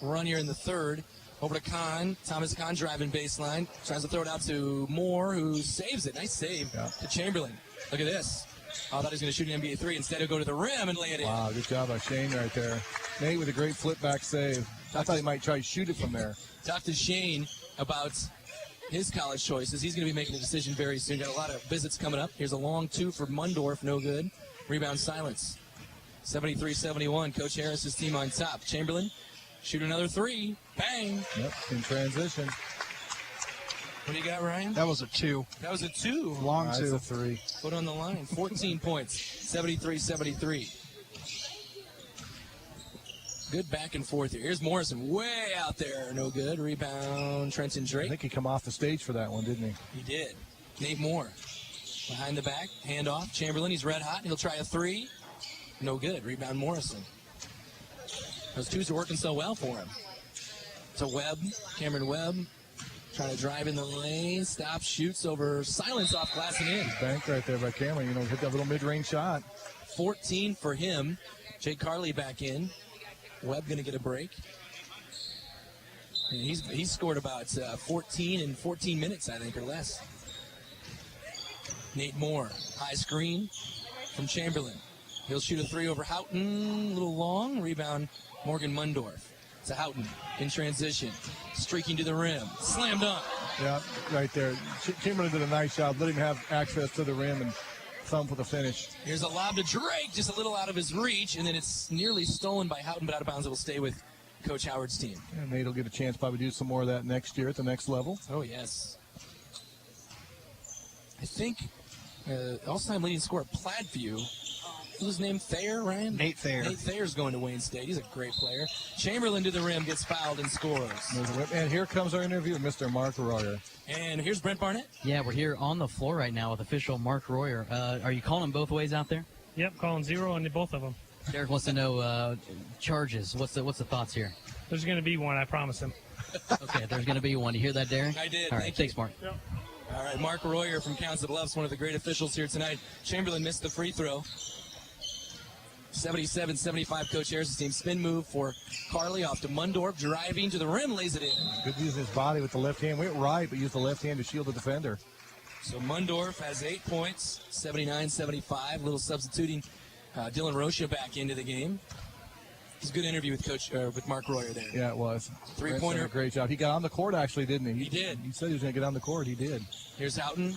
run here in the third. Over to Kahn. Thomas Kahn driving baseline. Tries to throw it out to Moore, who saves it. Nice save to Chamberlain. Look at this. I thought he was going to shoot an NBA three. Instead, he'll go to the rim and lay it in. Wow, good job by Shane right there. Nate with a great flip back save. I thought he might try to shoot it from there. Talk to Shane about his college choices. He's going to be making a decision very soon. Got a lot of visits coming up. Here's a long two for Mundorf, no good. Rebound silence. 73-71. Coach Harris's team on top. Chamberlain, shoot another three. Bang. Yep, in transition. What do you got, Ryan? That was a 2. That was a 2. Long 2. That's a 3. Put on the line. 14 points. 73-73. Good back and forth here. Here's Morrison way out there. No good. Rebound, Trenton Drake. I think he come off the stage for that one, didn't he? He did. Nate Moore. Behind the back. Handoff. Chamberlain, he's red hot. He'll try a three. No good. Rebound, Morrison. Those twos are working so well for him. To Webb. Cameron Webb. Trying to drive in the lane. Stops, shoots over. Silence off glass and in. Bank right there by Cameron. Hit that little mid-range shot. 14 for him. Jake Carley back in. Webb going to get a break. And he's scored about 14 in 14 minutes, I think, or less. Nate Moore, high screen from Chamberlain. He'll shoot a three over Houghton, a little long. Rebound, Morgan Mundorf. To Houghton in transition. Streaking to the rim. Slam dunk. Yeah, right there. Chamberlain did a nice job. Let him have access to the rim and thumb for the finish. Here's a lob to Drake, just a little out of his reach, and then it's nearly stolen by Houghton, but out of bounds. It will stay with Coach Howard's team. And Nate will get a chance probably to do some more of that next year at the next level. Oh, yes. I think all-time leading scorer Platteview. Who's his name? Thayer, Ryan? Nate Thayer. Nate Thayer's going to Wayne State. He's a great player. Chamberlain to the rim, gets fouled and scores. And here comes our interview with Mr. Mark Royer. And here's Brent Barnett. Yeah, we're here on the floor right now with official Mark Royer. Are you calling them both ways out there? Yep, calling 0 on both of them. Derek wants to know charges. What's the thoughts here? There's going to be one, I promise him. Okay, there's going to be one. You hear that, Derek? I did. All right, thanks, Mark. Yep. All right, Mark Royer from Council Bluffs, one of the great officials here tonight. Chamberlain missed the free throw. 77-75, Coach Harris's team. Spin move for Carley off to Mundorf, driving to the rim, lays it in. Good using his body with the left hand. Went right, but used the left hand to shield the defender. So Mundorf has 8 points, 79-75. Little substituting Dylan Rocha back into the game. It was a good interview with Mark Royer there. Yeah, it was. Three-pointer. A great job. He got on the court, actually, didn't he? He did. He said he was going to get on the court. He did. Here's Houghton.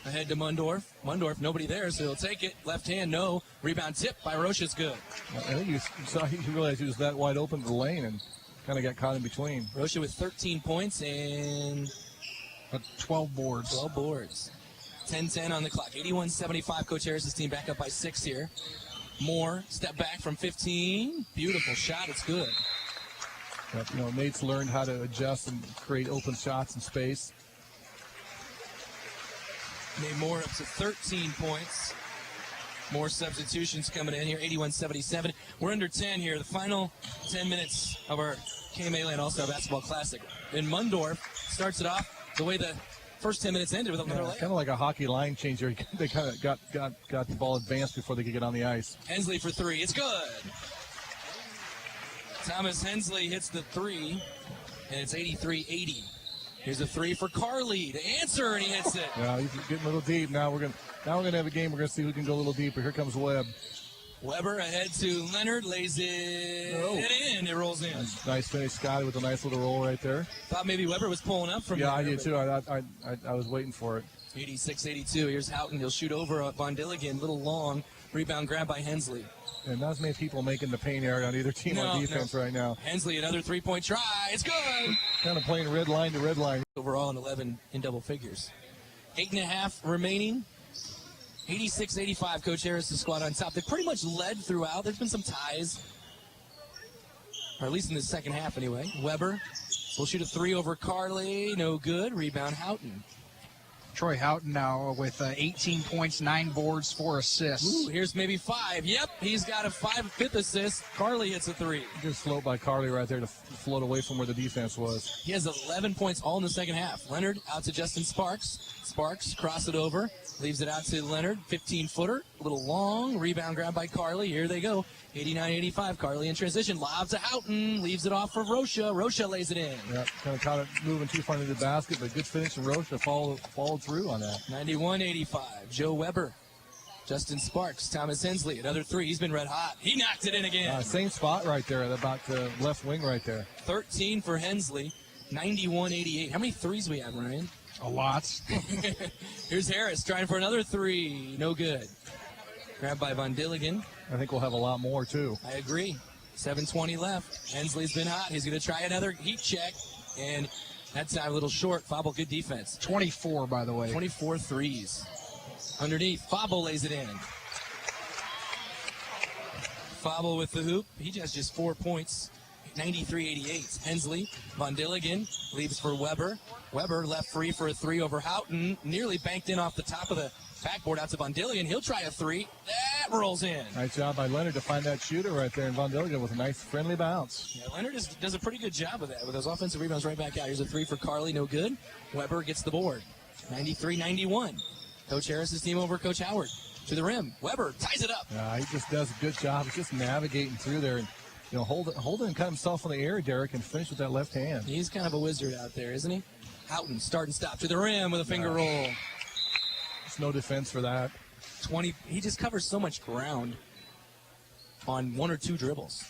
Ahead to Mundorf. Mundorf, nobody there, so he'll take it. Left hand, no. Rebound tip by Rocha's good. I think he realized he was that wide open to the lane and kind of got caught in between. Rocha with 13 points and 12 boards. 12 boards. 10-10 on the clock. 81-75. Coach Harris's team back up by 6 here. Moore, step back from 15. Beautiful shot. It's good. Yep, Nate's learned how to adjust and create open shots in space. Nate Moore up to 13 points. More substitutions coming in here, 81-77. We're under 10 here. The final 10 minutes of our KMAland All-Star Basketball Classic. And Mundorf starts it off the way the first 10 minutes ended with another layup. Kind of like a hockey line changer. They kind of got the ball advanced before they could get on the ice. Hensley for three. It's good. Thomas Hensley hits the three, and it's 83-80. Here's a three for Carley to answer, and he hits it. Yeah, he's getting a little deep. Now we're gonna have a game. We're gonna see who can go a little deeper. Here comes Webb. Weber ahead to Leonard, lays it in. It rolls in. Nice finish, Scotty, with a nice little roll right there. Thought maybe Weber was pulling up from there. Yeah, I did too. I was waiting for it. 86-82. Here's Houghton. He'll shoot over Von Dilligan. Little long. Rebound grab by Hensley. And not as many people making the paint area on either team on defense right now. Hensley, another three-point try. It's good. Kind of playing red line to red line. Overall in 11 in double figures. 8.5 remaining. 86-85, Coach Harris' squad on top. They pretty much led throughout. There's been some ties. Or at least in the second half anyway. Weber will shoot a three over Carley. No good. Rebound Houghton. Troy Houghton now with 18 points, 9 boards, 4 assists. Ooh, here's maybe 5. Yep, he's got a fifth assist. Carley hits a three. Good float by Carley right there to float away from where the defense was. He has 11 points all in the second half. Leonard out to Justin Sparks. Sparks cross it over. Leaves it out to Leonard. 15-footer. A little long. Rebound grab by Carley. Here they go. 89-85. Carley in transition. Lob to Houghton. Leaves it off for Rocha. Rocha lays it in. Yep, kind of caught it moving too far into the basket, but good finish from Rocha followed through on that. 91-85. Joe Weber Justin Sparks, Thomas Hensley, another three. He's been red hot. He knocked it in again. Same spot right there, about the left wing right there. 13 for Hensley, 91-88. How many threes we have, Ryan? A lot. Here's Harris trying for another three. No good. Grabbed by Von Dilligan. I think we'll have a lot more, too. I agree. 7:20 left. Hensley's been hot. He's going to try another heat check, and that's a little short. Fable, good defense. 24, by the way. 24 threes. Underneath, Fable lays it in. Fable with the hoop. He has just 4 points. 93-88. Hensley, Von Dilligan leaves for Weber. Weber left free for a three over Houghton. Nearly banked in off the top of the backboard out to Von Dilligan. He'll try a three. That rolls in. Nice job by Leonard to find that shooter right there, and Von Dilligan with a nice friendly bounce. Yeah, Leonard does a pretty good job of that with those offensive rebounds right back out. Here's a three for Carly. No good. Weber gets the board. 93-91. Coach Harris's team over Coach Howard. To the rim. Weber ties it up. He just does a good job. He's just navigating through there and holding and cut himself in the air, Derek, and finish with that left hand. He's kind of a wizard out there, isn't he? Houghton, start and stop to the rim with a finger roll. There's no defense for that. 20. He just covers so much ground on one or two dribbles.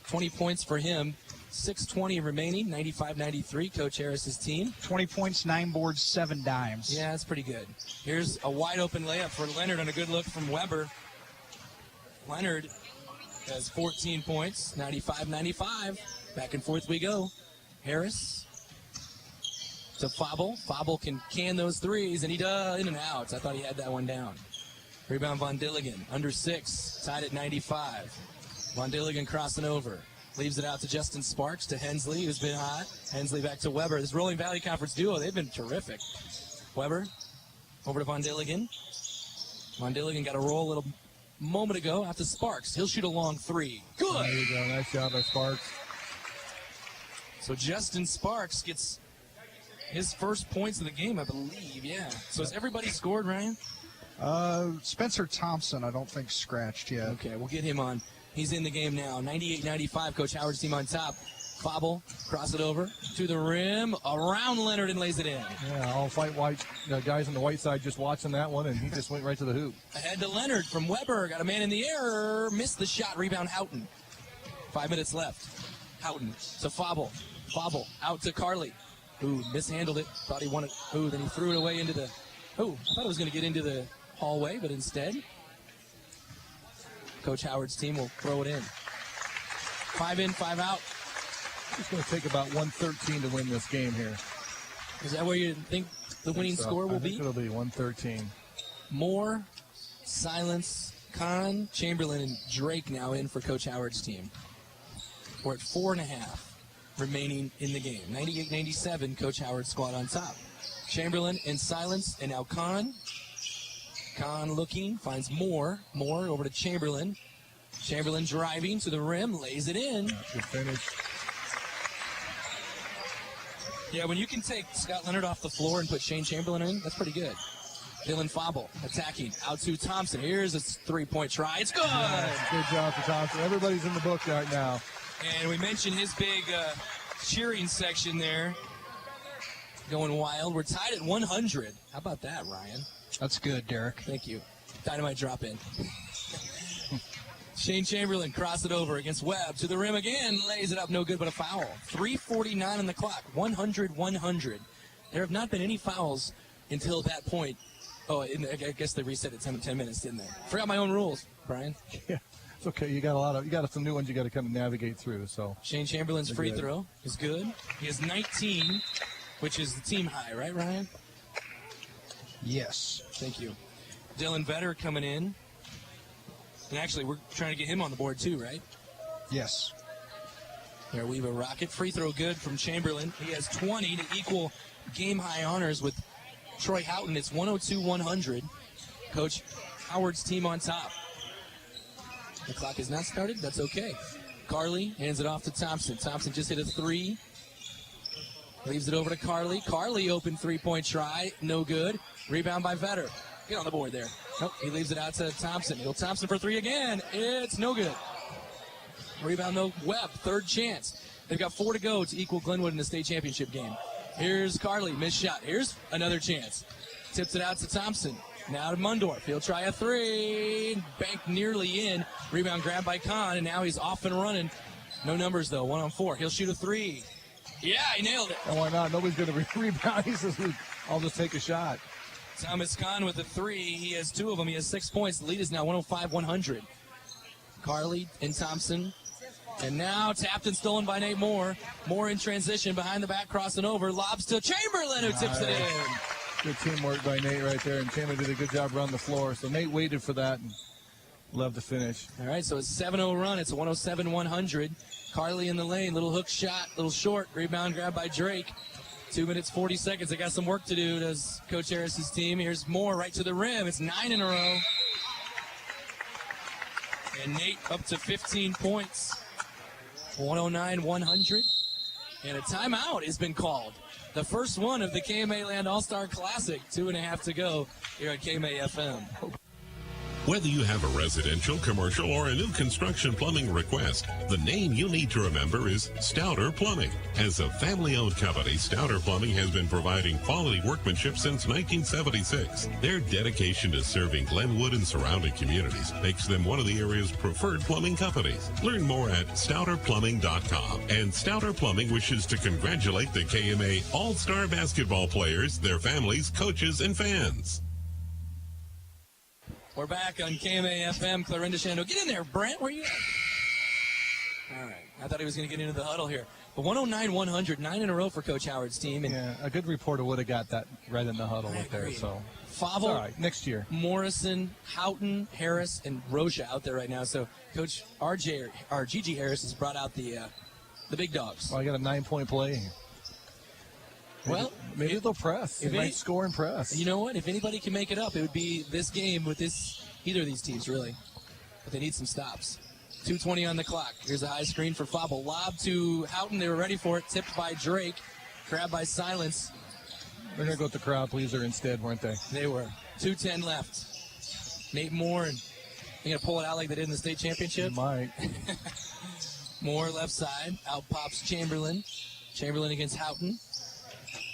20 points for him. 6:20 remaining, 95-93, Coach Harris's team. 20 points, 9 boards, 7 dimes. Yeah, that's pretty good. Here's a wide open layup for Leonard on a good look from Weber. Leonard has 14 points, 95-95. Back and forth we go. Harris to Fable. Fable can those threes, and he does. In and out. I thought he had that one down. Rebound Von Dilligan, under 6, tied at 95. Von Dilligan crossing over. Leaves it out to Justin Sparks, to Hensley, who's been hot. Hensley back to Weber. This Rolling Valley Conference duo, they've been terrific. Weber over to Von Dilligan. Von Dilligan got a roll a little moment ago out to Sparks. He'll shoot a long three. Good. There you go. Nice job by Sparks. So Justin Sparks gets his first points of the game, I believe. Yeah. So has everybody scored, Ryan? Spencer Thompson, I don't think scratched yet. Okay, we'll get him on. He's in the game now. 98-95, Coach Howard's team on top. Fable, cross it over to the rim, around Leonard, and lays it in. Yeah, all white guys on the white side just watching that one, and he just went right to the hoop. Ahead to Leonard from Weber. Got a man in the air. Missed the shot. Rebound Houghton. 5 minutes left. Houghton to Fable. Fable out to Carly. Ooh, mishandled it. Thought he wanted. Ooh, then he threw it away into the. Ooh, I thought it was going to get into the hallway, but instead, Coach Howard's team will throw it in. 5 in, 5 out. It's going to take about 113 to win this game here. Is that where you think the winning score will be? It'll be 113. Moore, Silence, Kahn, Chamberlain, and Drake now in for Coach Howard's team. We're at 4.5 remaining in the game. 98-97, Coach Howard's squad on top. Chamberlain and Silence, and now Kahn. Kahn looking, finds Moore. Moore over to Chamberlain. Chamberlain driving to the rim, lays it in. Good finish. Yeah, when you can take Scott Leonard off the floor and put Shane Chamberlain in, that's pretty good. Dylan Fable attacking out to Thompson. Here's a three-point try. It's good. Yeah, good job for Thompson. Everybody's in the book right now. And we mentioned his big cheering section there going wild. We're tied at 100. How about that, Ryan? That's good, Derek. Thank you. Dynamite drop in. Shane Chamberlain cross it over against Webb to the rim again. Lays it up, no good, but a foul. 3:49 on the clock. 100-100. There have not been any fouls until that point. Oh, I guess they reset at 10 minutes, didn't they? Forgot my own rules, Brian. Yeah, it's okay. You got some new ones you got to kind of navigate through. So Shane Chamberlain's free throw is good. He has 19, which is the team high, right, Ryan? Yes. Thank you. Dylan Vetter coming in. And actually, we're trying to get him on the board too, right? Yes. There we have a rocket free throw good from Chamberlain. He has 20 to equal game-high honors with Troy Houghton. It's 102-100. Coach Howard's team on top. The clock has not started. That's okay. Carly hands it off to Thompson. Thompson just hit a three. Leaves it over to Carly. Carly open three-point try. No good. Rebound by Vetter. Get on the board there. Nope. He leaves it out to Thompson. He'll Thompson for three again. It's no good. Rebound, though. Webb, third chance. They've got 4 to go to equal Glenwood in the state championship game. Here's Carly. Missed shot. Here's another chance. Tips it out to Thompson. Now to Mundorf. He'll try a three. Bank nearly in. Rebound grabbed by Kahn, and now he's off and running. No numbers, though. 1-on-4. He'll shoot a three. Yeah, he nailed it. And why not? Nobody's going to rebound. He says, I'll just take a shot. Thomas Kahn with a three. He has two of them. He has 6 points. The lead is now 105-100. Carly and Thompson. And now tapped and stolen by Nate Moore. Moore in transition, behind the back, crossing over. Lobs to Chamberlain, who tips it in. Good teamwork by Nate right there, and Chamberlain did a good job running the floor. So Nate waited for that and loved the finish. All right, so it's 7-0 run. It's 107-100. Carly in the lane, little hook shot, little short. Rebound grabbed by Drake. 2 minutes, 40 seconds. They got some work to do, does Coach Harris's team. Here's Moore right to the rim. It's 9 in a row. And Nate up to 15 points. 109-100. And a timeout has been called. The first one of the KMAland All-Star Classic. 2.5 to go here at KMA-FM. Whether you have a residential, commercial, or a new construction plumbing request, the name you need to remember is Stouter Plumbing. As a family-owned company, Stouter Plumbing has been providing quality workmanship since 1976. Their dedication to serving Glenwood and surrounding communities makes them one of the area's preferred plumbing companies. Learn more at stouterplumbing.com. And Stouter Plumbing wishes to congratulate the KMA All-Star basketball players, their families, coaches, and fans. We're back on KMA-FM. Clarinda Shando. Get in there, Brent. Where are you at? All right. I thought he was going to get into the huddle here. But 109-100, 9 in a row for Coach Howard's team. And yeah, a good reporter would have got that right in the huddle right there. So Favre, all right, next year. Morrison, Houghton, Harris, and Rocha out there right now. So Coach Gigi Harris has brought out the big dogs. Well, I got a 9-point play. Well, maybe they'll press. They might score and press. You know what? If anybody can make it up, it would be this game with either of these teams, really. But they need some stops. 2:20 on the clock. Here's a high screen for Fable. Lob to Houghton. They were ready for it. Tipped by Drake. Grabbed by Silence. They're going to go with the crowd pleaser instead, weren't they? They were. 2:10 left. Nate Moore. And they're going to pull it out like they did in the state championship? They might. Moore left side. Out pops Chamberlain. Chamberlain against Houghton.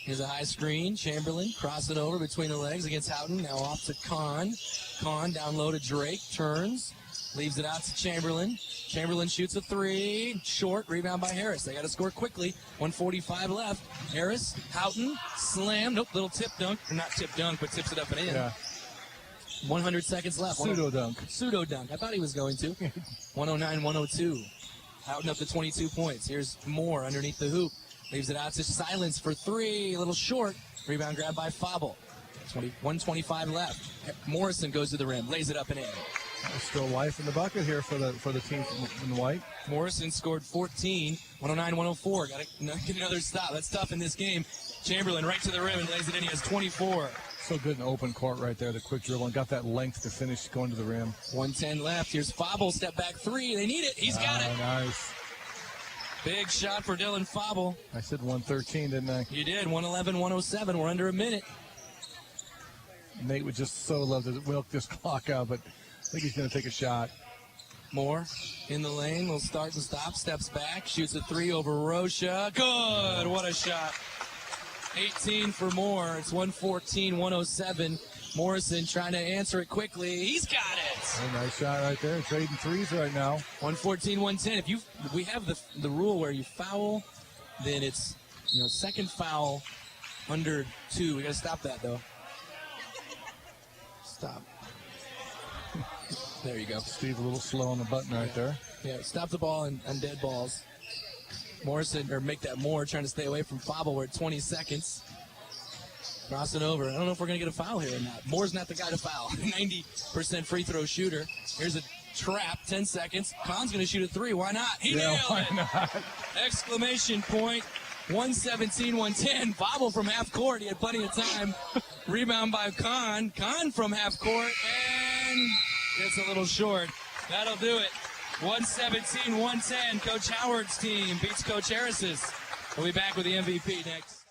Here's a high screen. Chamberlain crossing over between the legs against Houghton. Now off to Kahn. Kahn down low to Drake. Turns. Leaves it out to Chamberlain. Chamberlain shoots a three. Short. Rebound by Harris. They got to score quickly. 1:45 left. Harris. Houghton. Slam. Nope. Little tip dunk. Or not tip dunk, but tips it up and in. Yeah. 100 seconds left. Pseudo dunk. Pseudo dunk. I thought he was going to. 109-102. Houghton up to 22 points. Here's Moore underneath the hoop. Leaves it out to Silence for three. A little short. Rebound grabbed by Fable. 1:25 left. Morrison goes to the rim. Lays it up and in. There's still life in the bucket here for the team in white. Morrison scored 14. 109-104. Got to get another stop. That's tough in this game. Chamberlain right to the rim and lays it in. He has 24. So good in open court right there. The quick dribble and got that length to finish going to the rim. 1:10 left. Here's Fable. Step back three. They need it. He's got it. Nice. Big shot for Dylan Fable. I said 113, didn't I? You did. 111-107. We're under a minute. Nate would just so love to milk this clock out, but I think he's going to take a shot. Moore in the lane. Will start and stop. Steps back. Shoots a three over Rocha. Good. What a shot. 18 for Moore. It's 114-107. Morrison trying to answer it quickly. He's got it. A nice shot right there. Trading threes right now. 114-110. We have the rule where you foul, then it's second foul under 2. We got to stop that though. Stop. There you go. Steve a little slow on the button right there. Yeah, stop the ball on dead balls. Morrison, or make that Moore, trying to stay away from Fable. We're at 20 seconds. Crossing over. I don't know if we're going to get a foul here or not. Moore's not the guy to foul. 90% free throw shooter. Here's a trap. 10 seconds. Kahn's going to shoot a three. Why not? He nailed why it. Not? Exclamation point. 117-110. Fable from half court. He had plenty of time. Rebound by Kahn. Kahn from half court. And gets a little short. That'll do it. 117-110. Coach Howard's team beats Coach Harris's. We'll be back with the MVP next.